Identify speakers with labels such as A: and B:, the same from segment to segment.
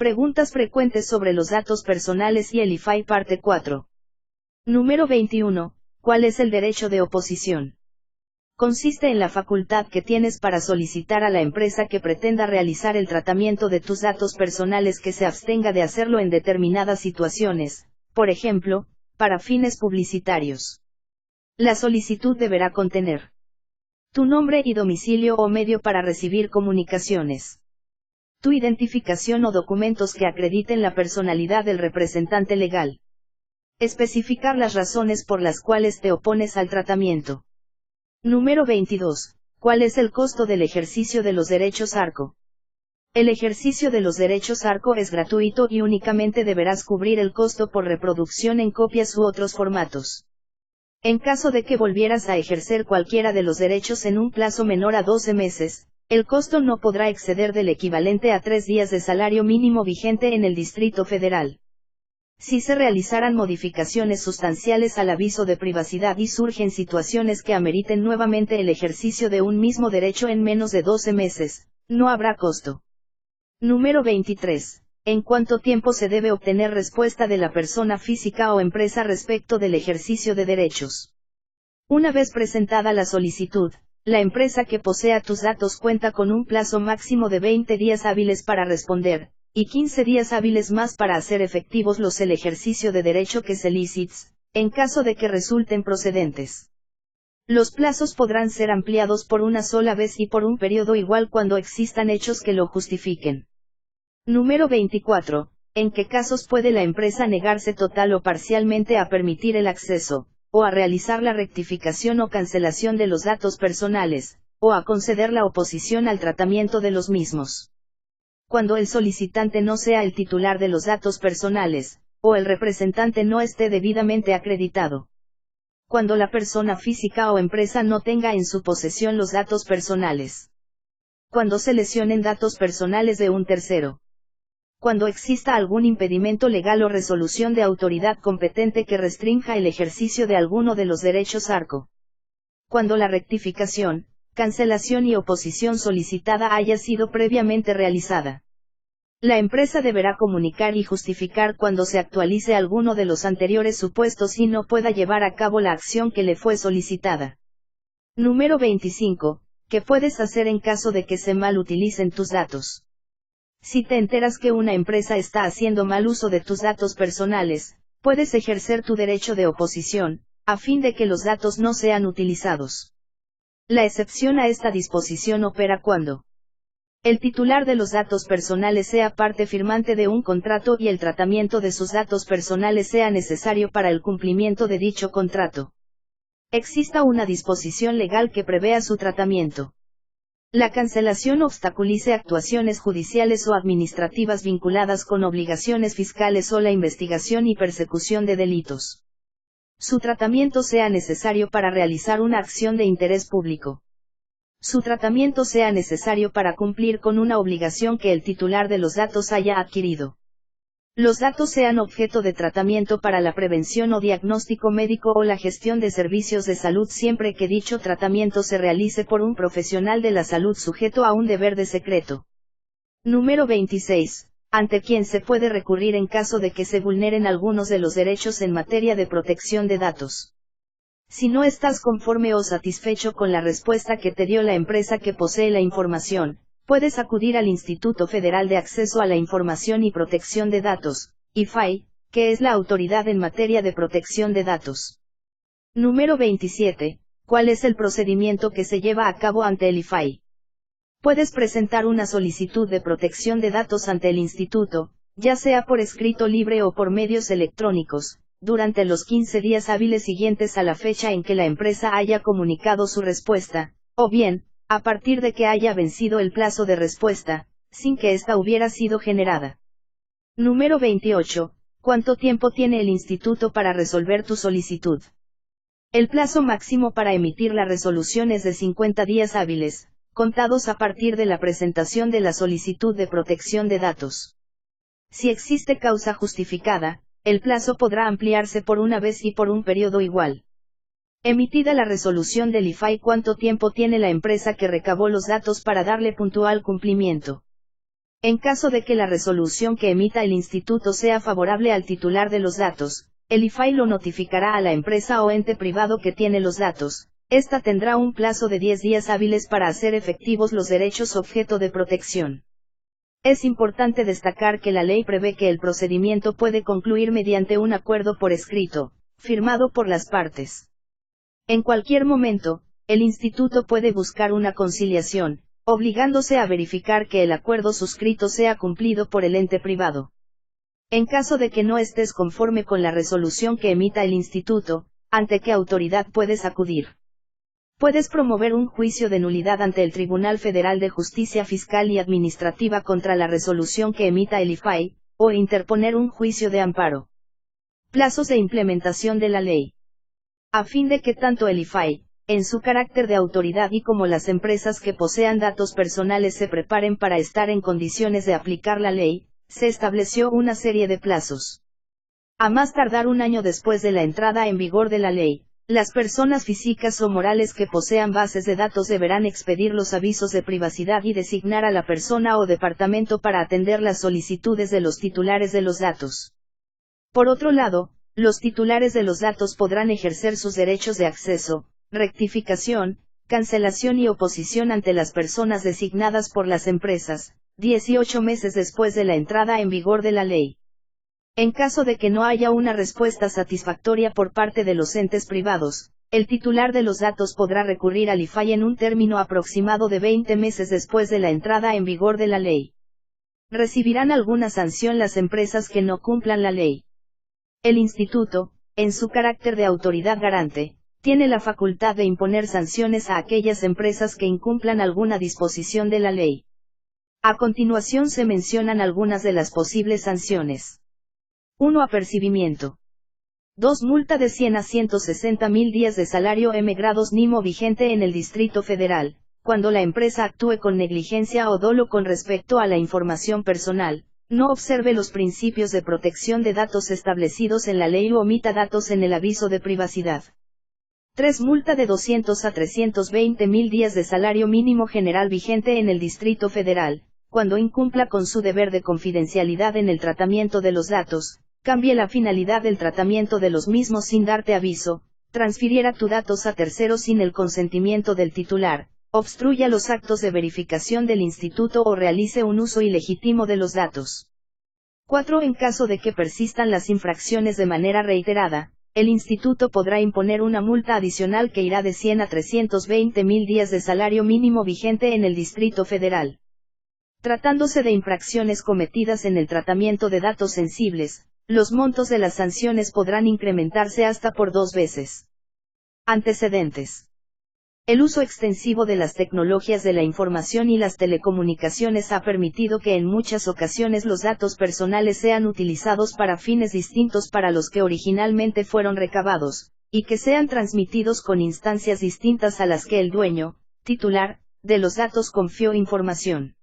A: Preguntas frecuentes sobre los datos personales y el IFAI parte 4. Número 21. ¿Cuál es el derecho de oposición? Consiste en la facultad que tienes para solicitar a la empresa que pretenda realizar el tratamiento de tus datos personales que se abstenga de hacerlo en determinadas situaciones, por ejemplo, para fines publicitarios. La solicitud deberá contener tu nombre y domicilio o medio para recibir comunicaciones, tu identificación o documentos que acrediten la personalidad del representante legal, especificar las razones por las cuales te opones al tratamiento. Número 22. ¿Cuál es el costo del ejercicio de los derechos ARCO? El ejercicio de los derechos ARCO es gratuito y únicamente deberás cubrir el costo por reproducción en copias u otros formatos. En caso de que volvieras a ejercer cualquiera de los derechos en un plazo menor a 12 meses, el costo no podrá exceder del equivalente a 3 días de salario mínimo vigente en el Distrito Federal. Si se realizaran modificaciones sustanciales al aviso de privacidad y surgen situaciones que ameriten nuevamente el ejercicio de un mismo derecho en menos de 12 meses, no habrá costo. Número 23. ¿En cuánto tiempo se debe obtener respuesta de la persona física o empresa respecto del ejercicio de derechos? Una vez presentada la solicitud, la empresa que posea tus datos cuenta con un plazo máximo de 20 días hábiles para responder, y 15 días hábiles más para hacer efectivos el ejercicio de derecho que solicites, en caso de que resulten procedentes. Los plazos podrán ser ampliados por una sola vez y por un periodo igual cuando existan hechos que lo justifiquen. Número 24. ¿En qué casos puede la empresa negarse total o parcialmente a permitir el acceso, o a realizar la rectificación o cancelación de los datos personales, o a conceder la oposición al tratamiento de los mismos? Cuando el solicitante no sea el titular de los datos personales, o el representante no esté debidamente acreditado. Cuando la persona física o empresa no tenga en su posesión los datos personales. Cuando se lesionen datos personales de un tercero. Cuando exista algún impedimento legal o resolución de autoridad competente que restrinja el ejercicio de alguno de los derechos ARCO. Cuando la rectificación, cancelación y oposición solicitada haya sido previamente realizada. La empresa deberá comunicar y justificar cuando se actualice alguno de los anteriores supuestos y no pueda llevar a cabo la acción que le fue solicitada. Número 25. ¿Qué puedes hacer en caso de que se mal utilicen tus datos? Si te enteras que una empresa está haciendo mal uso de tus datos personales, puedes ejercer tu derecho de oposición, a fin de que los datos no sean utilizados. La excepción a esta disposición opera cuando el titular de los datos personales sea parte firmante de un contrato y el tratamiento de sus datos personales sea necesario para el cumplimiento de dicho contrato. Exista una disposición legal que prevea su tratamiento. La cancelación obstaculice actuaciones judiciales o administrativas vinculadas con obligaciones fiscales o la investigación y persecución de delitos. Su tratamiento sea necesario para realizar una acción de interés público. Su tratamiento sea necesario para cumplir con una obligación que el titular de los datos haya adquirido. Los datos sean objeto de tratamiento para la prevención o diagnóstico médico o la gestión de servicios de salud siempre que dicho tratamiento se realice por un profesional de la salud sujeto a un deber de secreto. Número 26. ¿Ante quién se puede recurrir en caso de que se vulneren algunos de los derechos en materia de protección de datos? Si no estás conforme o satisfecho con la respuesta que te dio la empresa que posee la información, puedes acudir al Instituto Federal de Acceso a la Información y Protección de Datos, IFAI, que es la autoridad en materia de protección de datos. Número 27. ¿Cuál es el procedimiento que se lleva a cabo ante el IFAI? Puedes presentar una solicitud de protección de datos ante el instituto, ya sea por escrito libre o por medios electrónicos, durante los 15 días hábiles siguientes a la fecha en que la empresa haya comunicado su respuesta, o bien, a partir de que haya vencido el plazo de respuesta, sin que ésta hubiera sido generada. Número 28. ¿Cuánto tiempo tiene el instituto para resolver tu solicitud? El plazo máximo para emitir la resolución es de 50 días hábiles, contados a partir de la presentación de la solicitud de protección de datos. Si existe causa justificada, el plazo podrá ampliarse por una vez y por un periodo igual. Emitida la resolución del IFAI, ¿cuánto tiempo tiene la empresa que recabó los datos para darle puntual cumplimiento? En caso de que la resolución que emita el instituto sea favorable al titular de los datos, el IFAI lo notificará a la empresa o ente privado que tiene los datos. Esta tendrá un plazo de 10 días hábiles para hacer efectivos los derechos objeto de protección. Es importante destacar que la ley prevé que el procedimiento puede concluir mediante un acuerdo por escrito, firmado por las partes. En cualquier momento, el instituto puede buscar una conciliación, obligándose a verificar que el acuerdo suscrito sea cumplido por el ente privado. En caso de que no estés conforme con la resolución que emita el instituto, ¿ante qué autoridad puedes acudir? Puedes promover un juicio de nulidad ante el Tribunal Federal de Justicia Fiscal y Administrativa contra la resolución que emita el IFAI, o interponer un juicio de amparo. Plazos de implementación de la ley. A fin de que tanto el IFAI, en su carácter de autoridad y como las empresas que posean datos personales se preparen para estar en condiciones de aplicar la ley, se estableció una serie de plazos. A más tardar un año después de la entrada en vigor de la ley, las personas físicas o morales que posean bases de datos deberán expedir los avisos de privacidad y designar a la persona o departamento para atender las solicitudes de los titulares de los datos. Por otro lado, los titulares de los datos podrán ejercer sus derechos de acceso, rectificación, cancelación y oposición ante las personas designadas por las empresas, 18 meses después de la entrada en vigor de la ley. En caso de que no haya una respuesta satisfactoria por parte de los entes privados, el titular de los datos podrá recurrir al IFAI en un término aproximado de 20 meses después de la entrada en vigor de la ley. Recibirán alguna sanción las empresas que no cumplan la ley. El instituto, en su carácter de autoridad garante, tiene la facultad de imponer sanciones a aquellas empresas que incumplan alguna disposición de la ley. A continuación se mencionan algunas de las posibles sanciones. 1. Apercibimiento. 2. Multa de 100 a 160.000 días de salario M grados NIMO vigente en el Distrito Federal, cuando la empresa actúe con negligencia o dolo con respecto a la información personal, no observe los principios de protección de datos establecidos en la ley o omita datos en el aviso de privacidad. 3. Multa de 200 a 320.000 días de salario mínimo general vigente en el Distrito Federal, cuando incumpla con su deber de confidencialidad en el tratamiento de los datos, cambie la finalidad del tratamiento de los mismos sin darte aviso, transfiriera tus datos a terceros sin el consentimiento del titular, obstruya los actos de verificación del instituto o realice un uso ilegítimo de los datos. 4. En caso de que persistan las infracciones de manera reiterada, el instituto podrá imponer una multa adicional que irá de 100 a 320.000 días de salario mínimo vigente en el Distrito Federal. Tratándose de infracciones cometidas en el tratamiento de datos sensibles, los montos de las sanciones podrán incrementarse hasta por 2 veces. Antecedentes. El uso extensivo de las tecnologías de la información y las telecomunicaciones ha permitido que en muchas ocasiones los datos personales sean utilizados para fines distintos para los que originalmente fueron recabados, y que sean transmitidos con instancias distintas a las que el dueño, titular, de los datos confió información.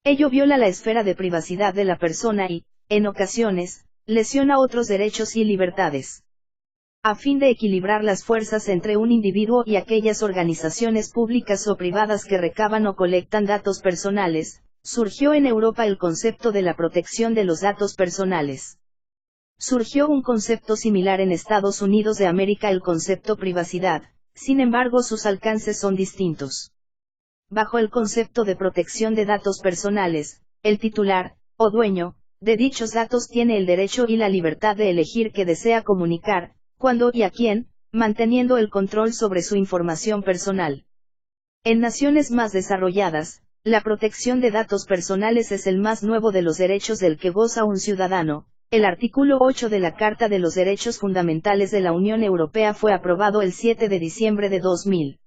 A: Ello viola la esfera de privacidad de la persona y, en ocasiones, lesiona otros derechos y libertades. A fin de equilibrar las fuerzas entre un individuo y aquellas organizaciones públicas o privadas que recaban o colectan datos personales, surgió en Europa el concepto de la protección de los datos personales. Surgió un concepto similar en Estados Unidos de América, el concepto privacidad, sin embargo sus alcances son distintos. Bajo el concepto de protección de datos personales, el titular, o dueño, de dichos datos tiene el derecho y la libertad de elegir qué desea comunicar, cuándo y a quién, manteniendo el control sobre su información personal. En naciones más desarrolladas, la protección de datos personales es el más nuevo de los derechos del que goza un ciudadano. El artículo 8 de la Carta de los Derechos Fundamentales de la Unión Europea fue aprobado el 7 de diciembre de 2000.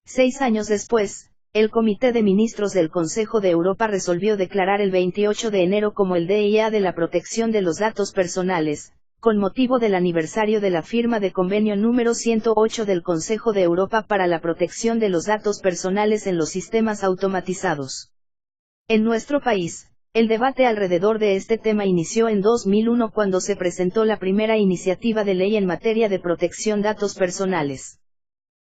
A: 6 años después, el Comité de Ministros del Consejo de Europa resolvió declarar el 28 de enero como el Día de la Protección de los Datos Personales, con motivo del aniversario de la firma de convenio número 108 del Consejo de Europa para la protección de los datos personales en los sistemas automatizados. En nuestro país, el debate alrededor de este tema inició en 2001 cuando se presentó la primera iniciativa de ley en materia de protección de datos personales.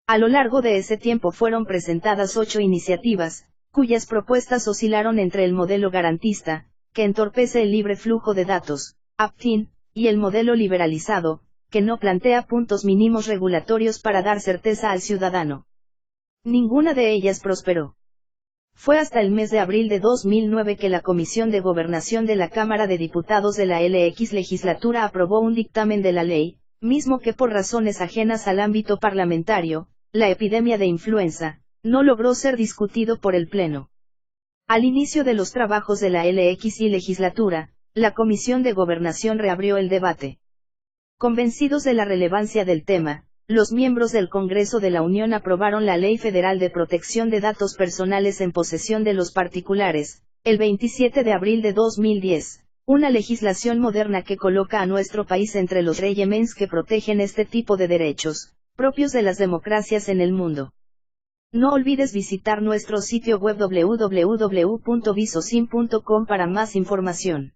A: A lo largo de ese tiempo fueron presentadas 8 iniciativas, cuyas propuestas oscilaron entre el modelo garantista, que entorpece el libre flujo de datos, opt-in, y el modelo liberalizado, que no plantea puntos mínimos regulatorios para dar certeza al ciudadano. Ninguna de ellas prosperó. Fue hasta el mes de abril de 2009 que la Comisión de Gobernación de la Cámara de Diputados de la LX legislatura aprobó un dictamen de la ley, mismo que por razones ajenas al ámbito parlamentario, la epidemia de influenza, no logró ser discutido por el Pleno. Al inicio de los trabajos de la LX y legislatura, la Comisión de Gobernación reabrió el debate. Convencidos de la relevancia del tema, los miembros del Congreso de la Unión aprobaron la Ley Federal de Protección de Datos Personales en posesión de los particulares, el 27 de abril de 2010, una legislación moderna que coloca a nuestro país entre los regímenes que protegen este tipo de derechos, propios de las democracias en el mundo. No olvides visitar nuestro sitio web www.visosim.com para más información.